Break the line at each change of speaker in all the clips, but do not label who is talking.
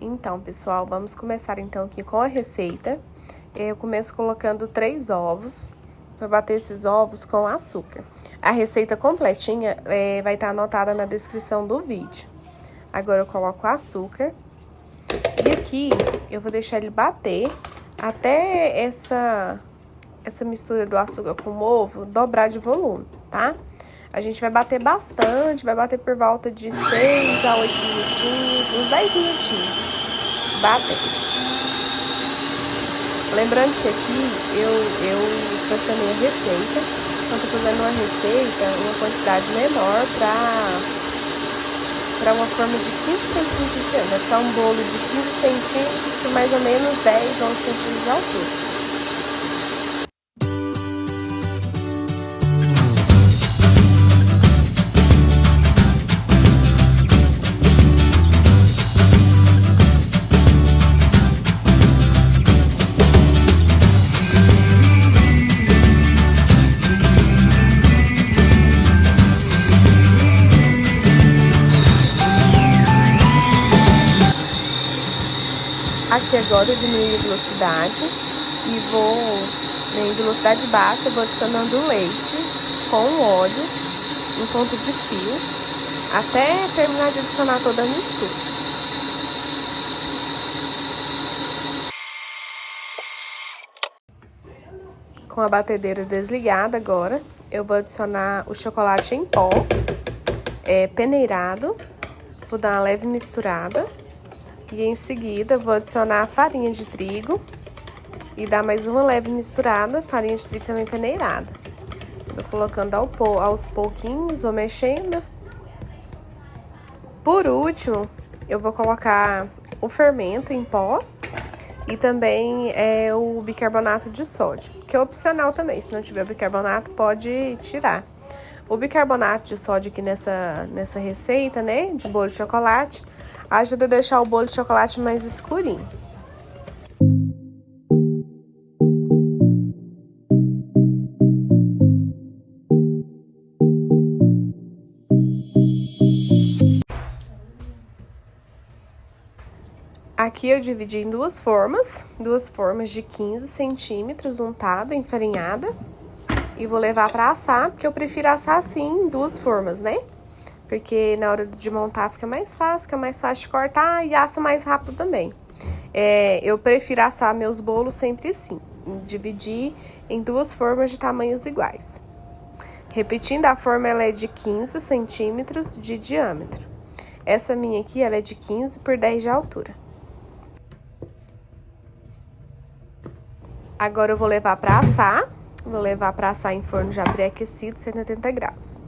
Então, pessoal, vamos começar então aqui com a receita. Eu começo colocando 3 ovos, para bater esses ovos com açúcar. A receita completinha vai estar anotada na descrição do vídeo. Agora eu coloco o açúcar. E aqui eu vou deixar ele bater até essa mistura do açúcar com o ovo dobrar de volume, tá? A gente vai bater bastante, vai bater por volta de 6 a 8 minutinhos, uns 10 minutinhos, batendo. Lembrando que aqui eu fracionei a receita, então tô fazendo uma receita, uma quantidade menor para uma forma de 15 centímetros de diâmetro. Vai ficar um bolo de 15 centímetros por mais ou menos 10, 11 centímetros de altura. Aqui agora eu diminuí a velocidade e vou, em velocidade baixa, eu vou adicionando o leite com o óleo em ponto de fio, até terminar de adicionar toda a mistura. Com a batedeira desligada agora, eu vou adicionar o chocolate em pó, peneirado, vou dar uma leve misturada. E em seguida, vou adicionar a farinha de trigo e dar mais uma leve misturada, farinha de trigo também peneirada. Vou colocando aos pouquinhos, vou mexendo. Por último, eu vou colocar o fermento em pó e também o bicarbonato de sódio, que é opcional também. Se não tiver bicarbonato, pode tirar. O bicarbonato de sódio aqui nessa receita, né, de bolo de chocolate, ajuda a deixar o bolo de chocolate mais escurinho. Aqui eu dividi em duas formas de 15 centímetros, untada, enfarinhada. E vou levar para assar, porque eu prefiro assar assim, em duas formas, né? Porque na hora de montar fica mais fácil de cortar e assa mais rápido também. Eu prefiro assar meus bolos sempre assim, dividir em duas formas de tamanhos iguais. Repetindo, a forma ela é de 15 centímetros de diâmetro. Essa minha aqui, ela é de 15 por 10 de altura. Agora eu vou levar para assar. Vou levar para assar em forno já pré-aquecido, 180 graus.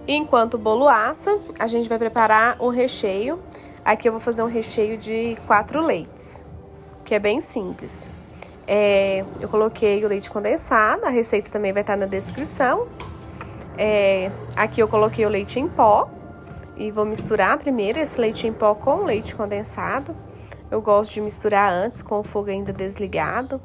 Enquanto o bolo assa, a gente vai preparar o recheio. Aqui eu vou fazer um recheio de 4 leites, que é bem simples. Eu coloquei o leite condensado, a receita também vai estar na descrição. Aqui eu coloquei o leite em pó e vou misturar primeiro esse leite em pó com o leite condensado. Eu gosto de misturar antes com o fogo ainda desligado.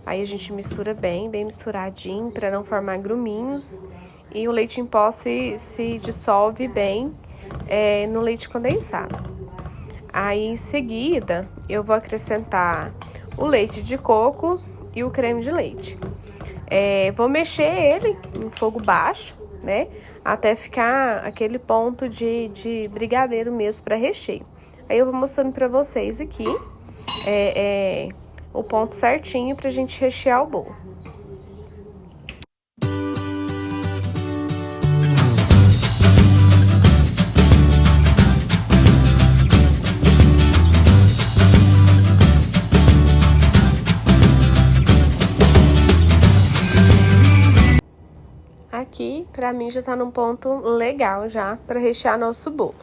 Aí a gente mistura bem misturadinho para não formar gruminhos. E o leite em pó se dissolve bem no leite condensado. Aí, em seguida, eu vou acrescentar o leite de coco e o creme de leite. Vou mexer ele em fogo baixo, né? Até ficar aquele ponto de brigadeiro mesmo para recheio. Aí eu vou mostrando para vocês aqui o ponto certinho pra gente rechear o bolo. Aqui, pra mim, já tá num ponto legal já pra rechear nosso bolo.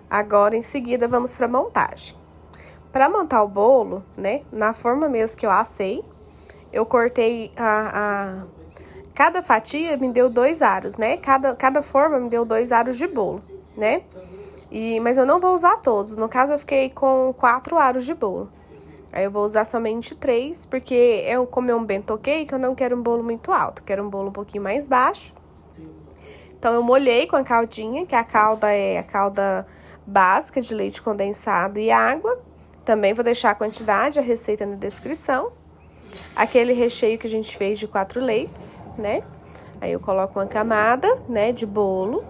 Agora, em seguida, vamos pra montagem. Para montar o bolo, né, na forma mesmo que eu assei, eu cortei cada fatia me deu 2 aros, né? Cada forma me deu 2 aros de bolo, né? Mas eu não vou usar todos. No caso, eu fiquei com 4 aros de bolo. Aí eu vou usar somente 3, porque como é um bento cake, eu não quero um bolo muito alto. Quero um bolo um pouquinho mais baixo. Então, eu molhei com a caldinha, que a calda é a calda básica de leite condensado e água. Também vou deixar a quantidade, a receita na descrição. Aquele recheio que a gente fez de 4 leites, né? Aí eu coloco uma camada, né, de bolo,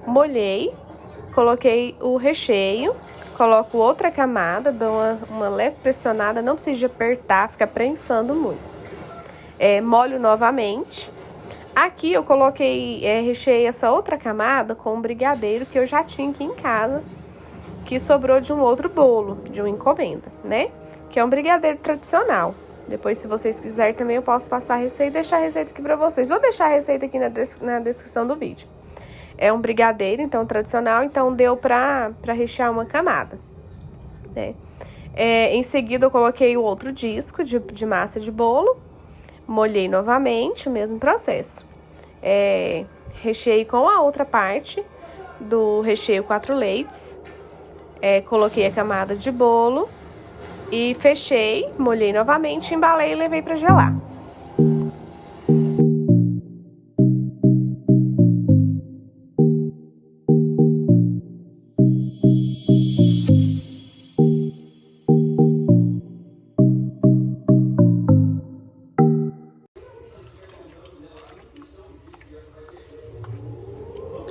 molhei, coloquei o recheio, coloco outra camada, dou uma leve pressionada, não precisa apertar, fica prensando muito. Molho novamente. Aqui eu coloquei, recheei essa outra camada com um brigadeiro que eu já tinha aqui em casa, que sobrou de um outro bolo, de uma encomenda, né? Que é um brigadeiro tradicional. Depois, se vocês quiserem também, eu posso passar a receita e deixar a receita aqui pra vocês. Vou deixar a receita aqui na descrição do vídeo. É um brigadeiro, então, tradicional, então deu pra rechear uma camada, né? Em seguida, eu coloquei o outro disco de massa de bolo, molhei novamente, o mesmo processo. Recheei com a outra parte do recheio 4 leites, coloquei a camada de bolo e fechei, molhei novamente, embalei e levei para gelar.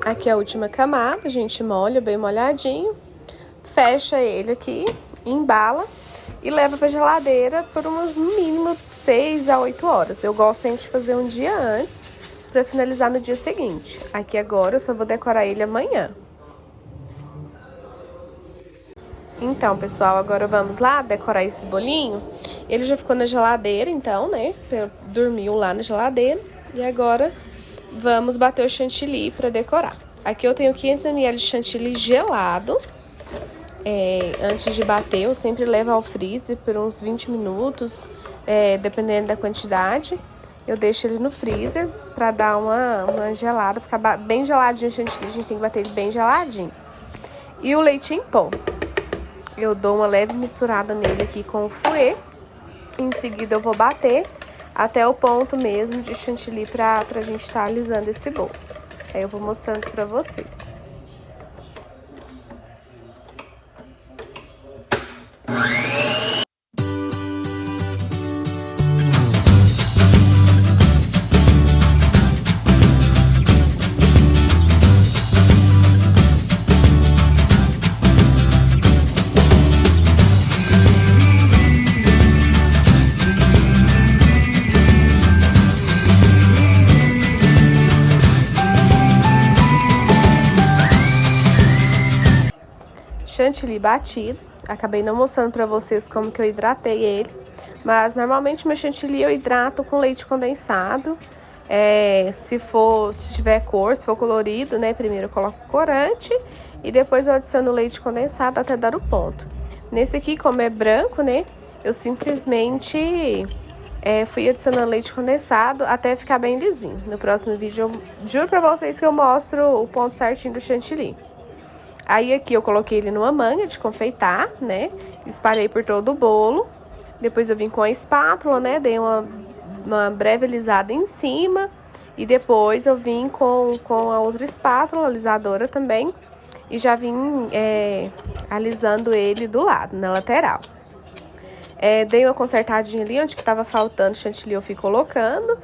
Aqui é a última camada, a gente molha bem molhadinho, fecha ele aqui, embala e leva pra geladeira por umas, no mínimo, 6 a 8 horas. Eu gosto sempre de fazer um dia antes pra finalizar no dia seguinte. Aqui agora eu só vou decorar ele amanhã. Então, pessoal, agora vamos lá decorar esse bolinho. Ele já ficou na geladeira, então, né? Dormiu lá na geladeira. E agora vamos bater o chantilly para decorar. Aqui eu tenho 500 ml de chantilly gelado. Antes de bater, eu sempre levo ao freezer por uns 20 minutos, dependendo da quantidade. Eu deixo ele no freezer para dar uma gelada, ficar bem geladinho o chantilly. A gente tem que bater ele bem geladinho. E o leite em pó. Eu dou uma leve misturada nele aqui com o fouet. Em seguida eu vou bater até o ponto mesmo de chantilly pra gente estar alisando esse bolo. Aí eu vou mostrando pra vocês. Chantilly batido, acabei não mostrando pra vocês como que eu hidratei ele, mas normalmente meu chantilly eu hidrato com leite condensado. Se tiver cor, se for colorido, né, primeiro eu coloco corante e depois eu adiciono leite condensado até dar o ponto. Nesse aqui, como é branco, né, eu simplesmente fui adicionando leite condensado até ficar bem lisinho. No próximo vídeo eu juro pra vocês que eu mostro o ponto certinho do chantilly. Aí aqui eu coloquei ele numa manga de confeitar, né? Espalhei por todo o bolo. Depois eu vim com a espátula, né? Dei uma breve alisada em cima. E depois eu vim com a outra espátula, alisadora também. E já vim alisando ele do lado, na lateral. Dei uma consertadinha ali, onde que tava faltando chantilly eu fui colocando.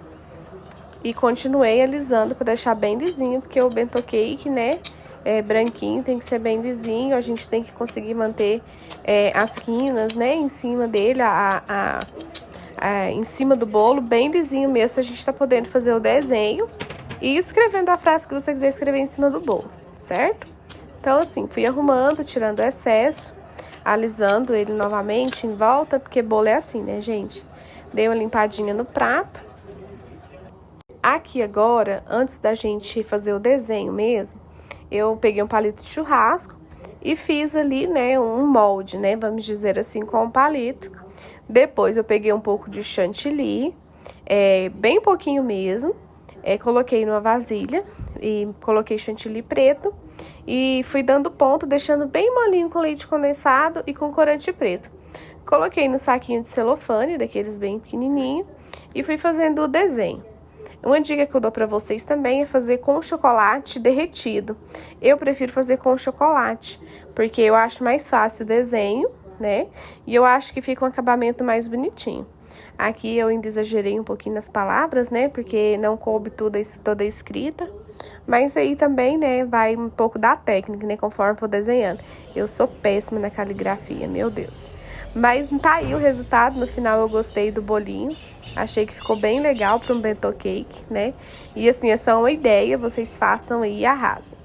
E continuei alisando para deixar bem lisinho, porque o bento cake, né? Branquinho, tem que ser bem lisinho, a gente tem que conseguir manter as quinas, né, em cima dele, em cima do bolo, bem lisinho mesmo, pra gente tá podendo fazer o desenho e escrevendo a frase que você quiser escrever em cima do bolo, certo? Então, assim, fui arrumando, tirando o excesso, alisando ele novamente em volta, porque bolo é assim, né, gente? Dei uma limpadinha no prato. Aqui agora, antes da gente fazer o desenho mesmo, eu peguei um palito de churrasco e fiz ali, né, um molde, né, vamos dizer assim, com um palito. Depois eu peguei um pouco de chantilly, bem pouquinho mesmo, coloquei numa vasilha e coloquei chantilly preto e fui dando ponto, deixando bem molinho com leite condensado e com corante preto. Coloquei no saquinho de celofane, daqueles bem pequenininho, e fui fazendo o desenho. Uma dica que eu dou pra vocês também é fazer com chocolate derretido. Eu prefiro fazer com chocolate, porque eu acho mais fácil o desenho, né? E eu acho que fica um acabamento mais bonitinho. Aqui eu ainda exagerei um pouquinho nas palavras, né? Porque não coube toda a escrita. Mas aí também, né, vai um pouco da técnica, né? Conforme for desenhando. Eu sou péssima na caligrafia, meu Deus. Mas tá aí o resultado. No final eu gostei do bolinho. Achei que ficou bem legal para um bento cake, né? E assim, é só uma ideia. Vocês façam aí e arrasem.